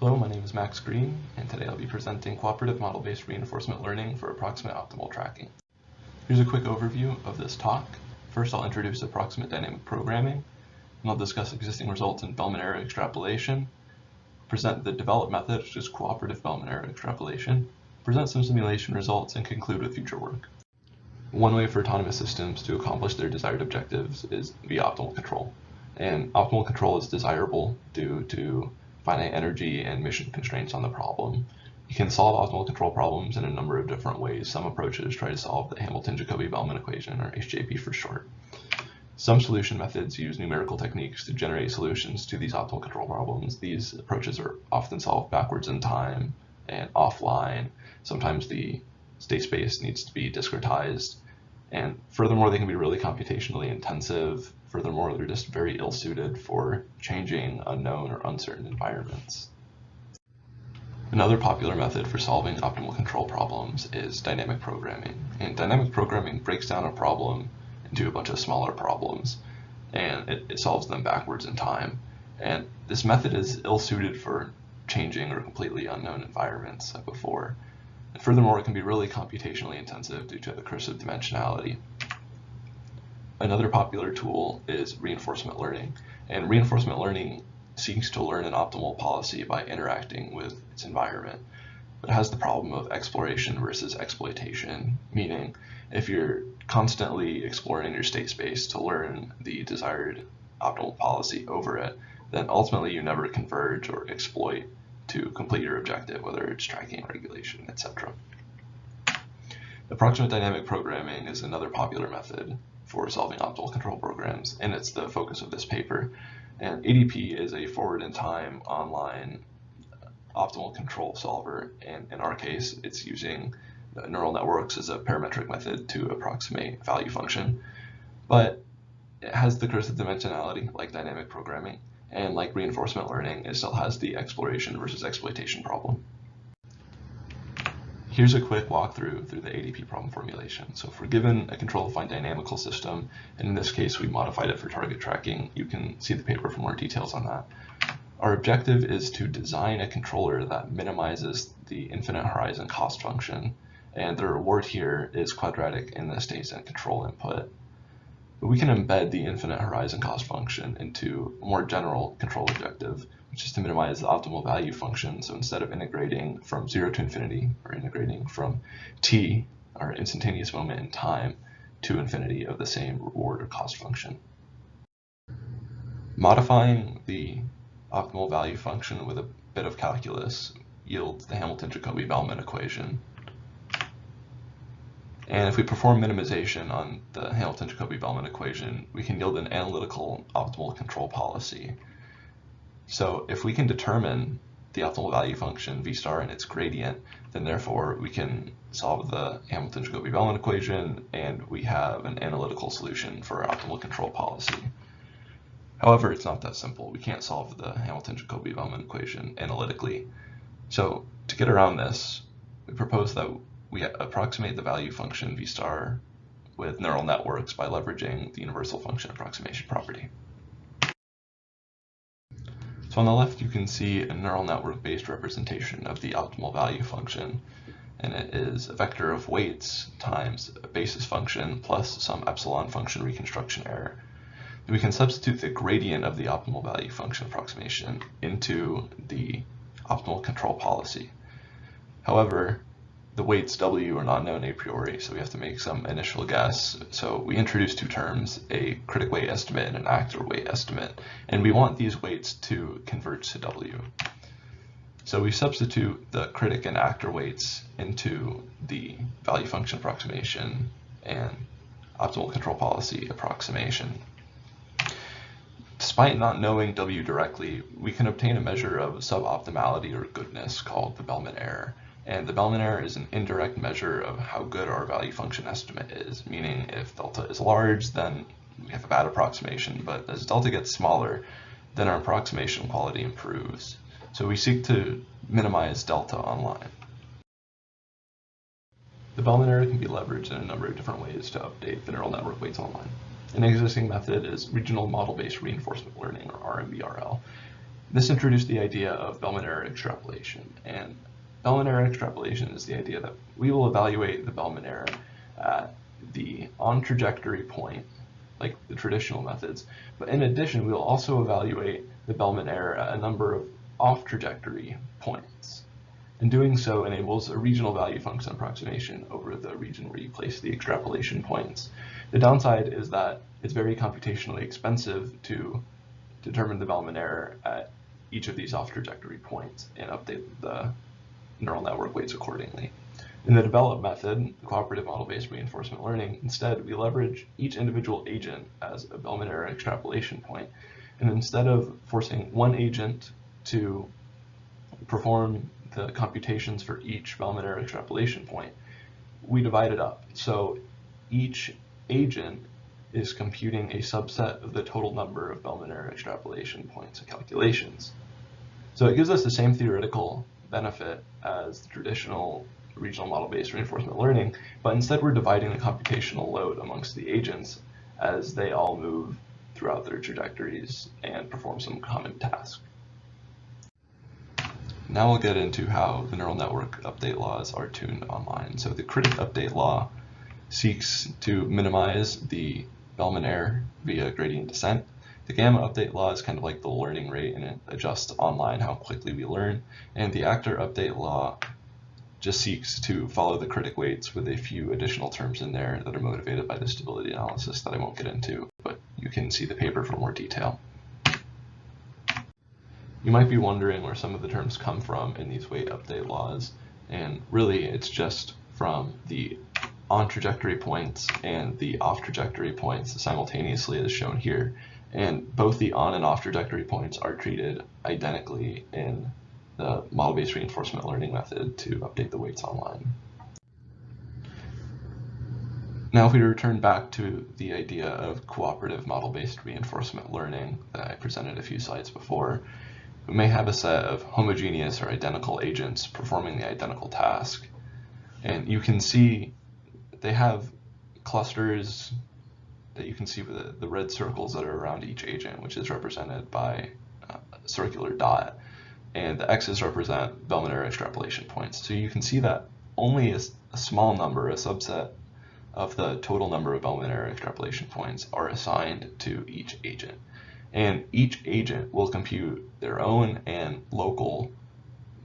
Hello, my name is Max Green, and today I'll be presenting cooperative model-based reinforcement learning for approximate optimal tracking. Here's a quick overview of this talk. First, I'll introduce approximate dynamic programming, and I'll discuss existing results in Bellman error extrapolation, present the developed method, which is cooperative Bellman error extrapolation, present some simulation results, and conclude with future work. One way for autonomous systems to accomplish their desired objectives is via optimal control. And optimal control is desirable due to finite energy and mission constraints on the problem. You can solve optimal control problems in a number of different ways. Some approaches try to solve the Hamilton-Jacobi-Bellman equation, or HJB for short. Some solution methods use numerical techniques to generate solutions to these optimal control problems. These approaches are often solved backwards in time and offline. Sometimes the state space needs to be discretized. And furthermore, they can be really computationally intensive. Furthermore, they're just very ill-suited for changing unknown or uncertain environments. Another popular method for solving optimal control problems is dynamic programming. And dynamic programming breaks down a problem into a bunch of smaller problems, and it solves them backwards in time. And this method is ill-suited for changing or completely unknown environments like before. And furthermore, it can be really computationally intensive due to the cursive dimensionality. Another popular tool is reinforcement learning, and reinforcement learning seeks to learn an optimal policy by interacting with its environment. But it has the problem of exploration versus exploitation, meaning if you're constantly exploring your state space to learn the desired optimal policy over it, then ultimately you never converge or exploit to complete your objective, whether it's tracking, regulation, etc. Approximate dynamic programming is another popular method for solving optimal control programs, and it's the focus of this paper. And ADP is a forward-in-time online optimal control solver, and in our case, it's using neural networks as a parametric method to approximate value function. But it has the cursive dimensionality like dynamic programming, and like reinforcement learning, it still has the exploration versus exploitation problem. Here's a quick walkthrough through the ADP problem formulation. So if we're given a control-defined dynamical system, and in this case we modified it for target tracking, you can see the paper for more details on that. Our objective is to design a controller that minimizes the infinite horizon cost function, and the reward here is quadratic in the states and control input. But we can embed the infinite horizon cost function into a more general control objective, which is to minimize the optimal value function. So instead of integrating from 0 to infinity, we're integrating from t, our instantaneous moment in time, to infinity of the same reward or cost function. Modifying the optimal value function with a bit of calculus yields the Hamilton-Jacobi-Bellman equation. And if we perform minimization on the Hamilton-Jacobi-Bellman equation, we can yield an analytical optimal control policy. So if we can determine the optimal value function v star and its gradient, then therefore we can solve the Hamilton-Jacobi-Bellman equation, and we have an analytical solution for our optimal control policy. However, it's not that simple. We can't solve the Hamilton-Jacobi-Bellman equation analytically. So to get around this, we propose that we approximate the value function v star with neural networks by leveraging the universal function approximation property. So on the left, you can see a neural network-based representation of the optimal value function, and it is a vector of weights times a basis function plus some epsilon function reconstruction error. And we can substitute the gradient of the optimal value function approximation into the optimal control policy. However, the weights W are not known a priori, so we have to make some initial guess. So we introduce two terms, a critic weight estimate and an actor weight estimate, and we want these weights to converge to W. So we substitute the critic and actor weights into the value function approximation and optimal control policy approximation. Despite not knowing W directly, we can obtain a measure of suboptimality or goodness called the Bellman error. And the Bellman error is an indirect measure of how good our value function estimate is, meaning if delta is large, then we have a bad approximation, but as delta gets smaller, then our approximation quality improves. So we seek to minimize delta online. The Bellman error can be leveraged in a number of different ways to update the neural network weights online. An existing method is regional model-based reinforcement learning, or RMBRL. This introduced the idea of Bellman error extrapolation, and Bellman error extrapolation is the idea that we will evaluate the Bellman error at the on-trajectory point, like the traditional methods, but in addition we will also evaluate the Bellman error at a number of off-trajectory points. And doing so enables a regional value function approximation over the region where you place the extrapolation points. The downside is that it's very computationally expensive to determine the Bellman error at each of these off-trajectory points and update the neural network weights accordingly. In the developed method, the cooperative model-based reinforcement learning, instead we leverage each individual agent as a Bellman error extrapolation point, and instead of forcing one agent to perform the computations for each Bellman error extrapolation point, we divide it up. So each agent is computing a subset of the total number of Bellman error extrapolation points and calculations. So it gives us the same theoretical benefit as the traditional regional model-based reinforcement learning, but instead we're dividing the computational load amongst the agents as they all move throughout their trajectories and perform some common task. Now we'll get into how the neural network update laws are tuned online. So the critic update law seeks to minimize the Bellman error via gradient descent. The gamma update law is kind of like the learning rate, and it adjusts online how quickly we learn. And the actor update law just seeks to follow the critic weights with a few additional terms in there that are motivated by the stability analysis that I won't get into, but you can see the paper for more detail. You might be wondering where some of the terms come from in these weight update laws, and really it's just from the on-trajectory points and the off-trajectory points simultaneously as shown here. And both the on and off-trajectory points are treated identically in the model-based reinforcement learning method to update the weights online. Now if we return back to the idea of cooperative model-based reinforcement learning that I presented a few slides before, we may have a set of homogeneous or identical agents performing the identical task. And you can see they have clusters that you can see with the red circles that are around each agent, which is represented by a circular dot. And the x's represent Bellman error extrapolation points. So you can see that only a small number, a subset of the total number of Bellman error extrapolation points are assigned to each agent. And each agent will compute their own and local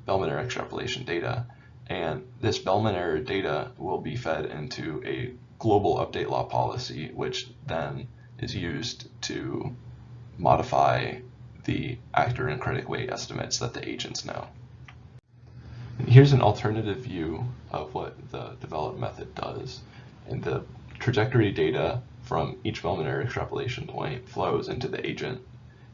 Bellman error extrapolation data. And this Bellman error data will be fed into a global update law policy, which then is used to modify the actor and critic weight estimates that the agents know. And here's an alternative view of what the developed method does. And the trajectory data from each Bellman error extrapolation point flows into the agent.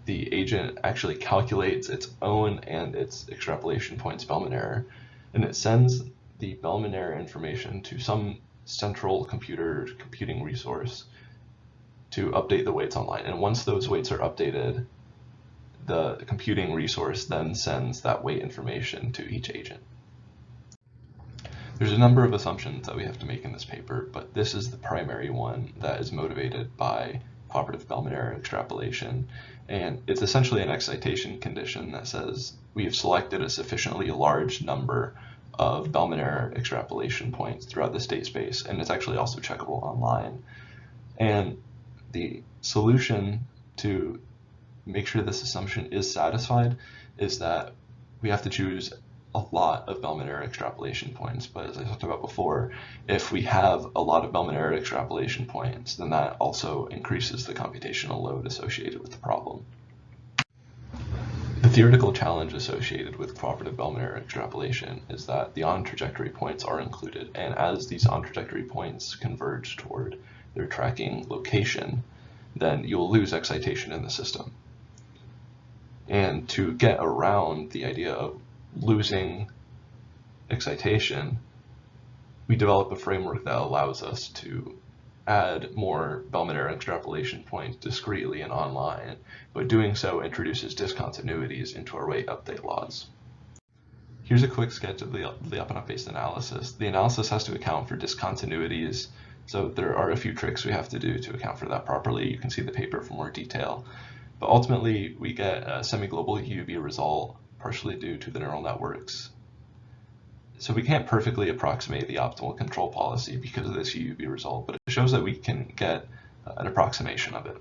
The agent actually calculates its own and its extrapolation points Bellman error, and it sends the Bellman error information to some central computing resource to update the weights online. And once those weights are updated, the computing resource then sends that weight information to each agent. There's a number of assumptions that we have to make in this paper, but this is the primary one that is motivated by cooperative Bellman error extrapolation. And it's essentially an excitation condition that says we have selected a sufficiently large number of Bellman error extrapolation points throughout the state space, and it's actually also checkable online. And the solution to make sure this assumption is satisfied is that we have to choose a lot of Bellman error extrapolation points. But as I talked about before, if we have a lot of Bellman error extrapolation points, then that also increases the computational load associated with the problem. The theoretical challenge associated with cooperative Bellman error extrapolation is that the on-trajectory points are included, and as these on-trajectory points converge toward their tracking location, then you'll lose excitation in the system. And to get around the idea of losing excitation, we develop a framework that allows us to add more Bellman error extrapolation points discretely and online, but doing so introduces discontinuities into our weight update laws. Here's a quick sketch of the Lyapunov-based analysis. The analysis has to account for discontinuities, so there are a few tricks we have to do to account for that properly. You can see the paper for more detail. But ultimately, we get a semi-global UUV result, partially due to the neural networks. So we can't perfectly approximate the optimal control policy because of this UUV result, but it shows that we can get an approximation of it.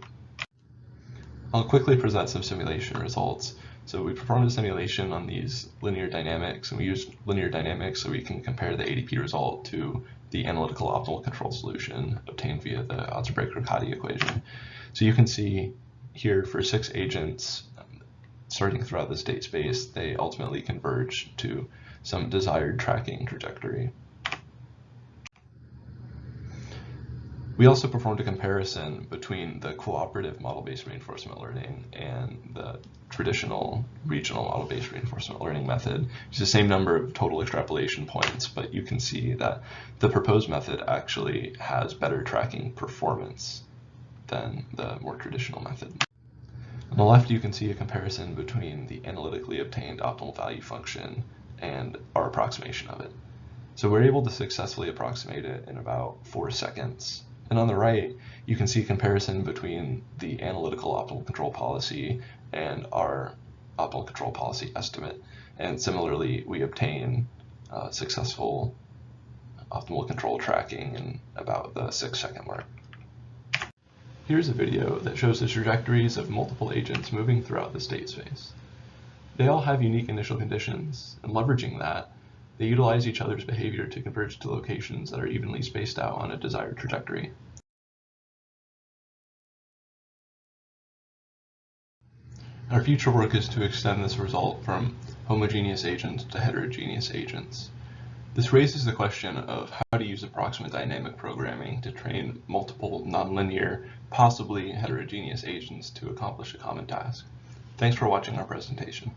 I'll quickly present some simulation results. So we performed a simulation on these linear dynamics, and we used linear dynamics so we can compare the ADP result to the analytical optimal control solution obtained via the algebraic-Riccati equation. So you can see here for 6 agents, starting throughout the state space, they ultimately converge to some desired tracking trajectory. We also performed a comparison between the cooperative model-based reinforcement learning and the traditional regional model-based reinforcement learning method. It's the same number of total extrapolation points, but you can see that the proposed method actually has better tracking performance than the more traditional method. On the left, you can see a comparison between the analytically obtained optimal value function and our approximation of it. So we're able to successfully approximate it in about 4 seconds. And on the right, you can see a comparison between the analytical optimal control policy and our optimal control policy estimate. And similarly, we obtain successful optimal control tracking in about the 6-second mark. Here's a video that shows the trajectories of multiple agents moving throughout the state space. They all have unique initial conditions, and leveraging that, they utilize each other's behavior to converge to locations that are evenly spaced out on a desired trajectory. Our future work is to extend this result from homogeneous agents to heterogeneous agents. This raises the question of how to use approximate dynamic programming to train multiple nonlinear, possibly heterogeneous agents to accomplish a common task. Thanks for watching our presentation.